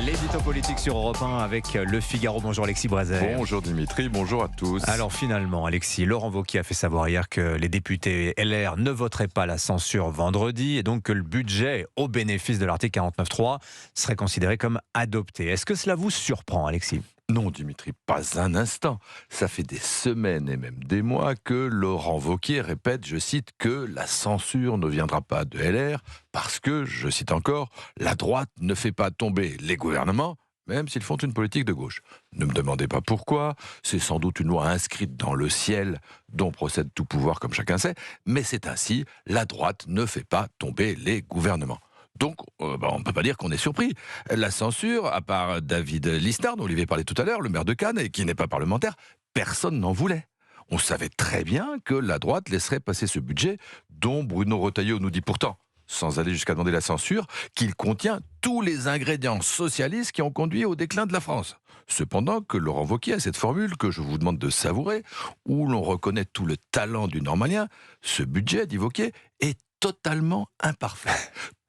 L'édito politique sur Europe 1 avec Le Figaro. Bonjour Alexis Brézet. Bonjour Dimitri, bonjour à tous. Alors finalement, Alexis, Laurent Wauquiez a fait savoir hier que les députés LR ne voteraient pas la censure vendredi et donc que le budget au bénéfice de l'article 49.3 serait considéré comme adopté. Est-ce que cela vous surprend, Alexis ? Non Dimitri, pas un instant. Ça fait des semaines et même des mois que Laurent Wauquiez répète, je cite, que la censure ne viendra pas de LR parce que, je cite encore, la droite ne fait pas tomber les gouvernements, même s'ils font une politique de gauche. Ne me demandez pas pourquoi, c'est sans doute une loi inscrite dans le ciel dont procède tout pouvoir comme chacun sait, mais c'est ainsi, la droite ne fait pas tomber les gouvernements. Donc, on ne peut pas dire qu'on est surpris. La censure, à part David Lisnard, dont Olivier parlait tout à l'heure, le maire de Cannes, et qui n'est pas parlementaire, personne n'en voulait. On savait très bien que la droite laisserait passer ce budget, dont Bruno Retailleau nous dit pourtant, sans aller jusqu'à demander la censure, qu'il contient tous les ingrédients socialistes qui ont conduit au déclin de la France. Cependant que Laurent Wauquiez a cette formule que je vous demande de savourer, où l'on reconnaît tout le talent du normalien, ce budget, dit Wauquiez, est totalement imparfait.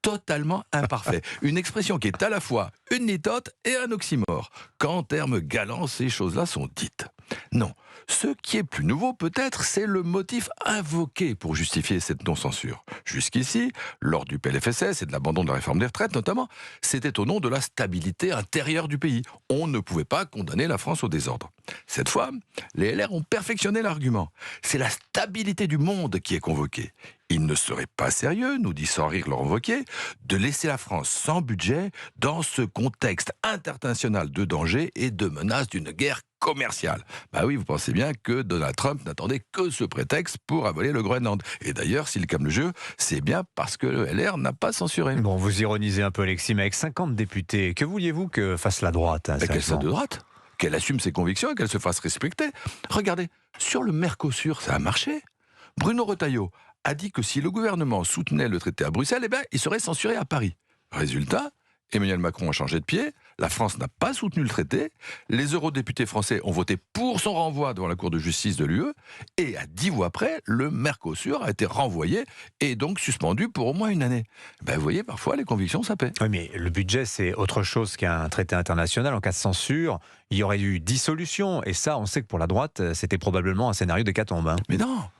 Totalement imparfait. Une expression qui est à la fois une litote et un oxymore. Qu'en termes galants, ces choses-là sont dites. Non, ce qui est plus nouveau peut-être, c'est le motif invoqué pour justifier cette non-censure. Jusqu'ici, lors du PLFSS et de l'abandon de la réforme des retraites notamment, c'était au nom de la stabilité intérieure du pays. On ne pouvait pas condamner la France au désordre. Cette fois, les LR ont perfectionné l'argument. C'est la stabilité du monde qui est convoquée. Il ne serait pas sérieux, nous dit sans rire Laurent Wauquiez, de laisser la France sans budget dans ce contexte international de danger et de menace d'une guerre commerciale. Bah oui, vous pensez bien que Donald Trump n'attendait que ce prétexte pour avaler le Groenland. Et d'ailleurs, s'il calme le jeu, c'est bien parce que le LR n'a pas censuré. Bon, vous ironisez un peu, Alexis, mais avec 50 députés, que vouliez-vous que fasse la droite, hein, Qu'elle soit de droite, qu'elle assume ses convictions et qu'elle se fasse respecter. Regardez, sur le Mercosur, ça a marché. Bruno Retailleau a dit que si le gouvernement soutenait le traité à Bruxelles, eh bien, il serait censuré à Paris. Résultat, Emmanuel Macron a changé de pied, la France n'a pas soutenu le traité, les eurodéputés français ont voté pour son renvoi devant la Cour de justice de l'UE, et à 10 voix près, le Mercosur a été renvoyé et donc suspendu pour au moins une année. Ben, vous voyez, parfois, les convictions, ça paie. Oui, mais le budget, c'est autre chose qu'un traité international. En cas de censure, il y aurait eu dissolution. Et ça, on sait que pour la droite, c'était probablement un scénario d'hécatombe. Hein.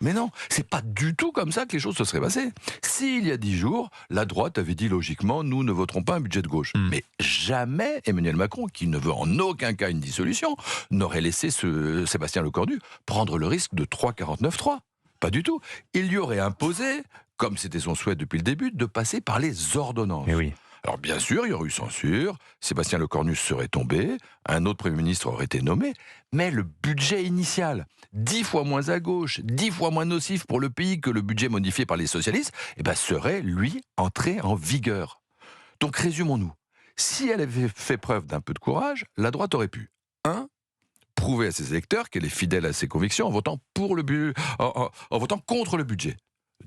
Mais non, c'est pas du tout comme ça que les choses se seraient passées. S'il y a 10 jours, la droite avait dit logiquement, nous ne voterons pas un budget de gauche. Mais jamais Emmanuel Macron, qui ne veut en aucun cas une dissolution, n'aurait laissé Sébastien Lecornu prendre le risque de 3,49.3. Pas du tout. Il lui aurait imposé, comme c'était son souhait depuis le début, de passer par les ordonnances. Mais oui. Alors bien sûr, il y aurait eu censure, Sébastien Lecornu serait tombé, un autre Premier ministre aurait été nommé, mais le budget initial, 10 fois moins à gauche, 10 fois moins nocif pour le pays que le budget modifié par les socialistes, serait, lui, entré en vigueur. Donc résumons-nous. Si elle avait fait preuve d'un peu de courage, la droite aurait pu 1. Prouver à ses électeurs qu'elle est fidèle à ses convictions en votant, en votant contre le budget.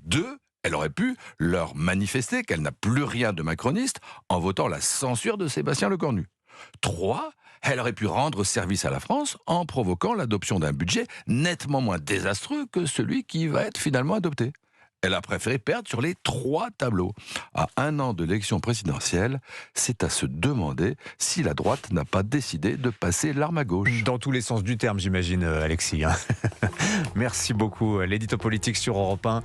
2. Elle aurait pu leur manifester qu'elle n'a plus rien de macroniste en votant la censure de Sébastien Lecornu. 3. Elle aurait pu rendre service à la France en provoquant l'adoption d'un budget nettement moins désastreux que celui qui va être finalement adopté. Elle a préféré perdre sur les 3 tableaux. À 1 an de l'élection présidentielle, c'est à se demander si la droite n'a pas décidé de passer l'arme à gauche. Dans tous les sens du terme, j'imagine, Alexis. Hein. Merci beaucoup. L'édito politique sur Europe 1.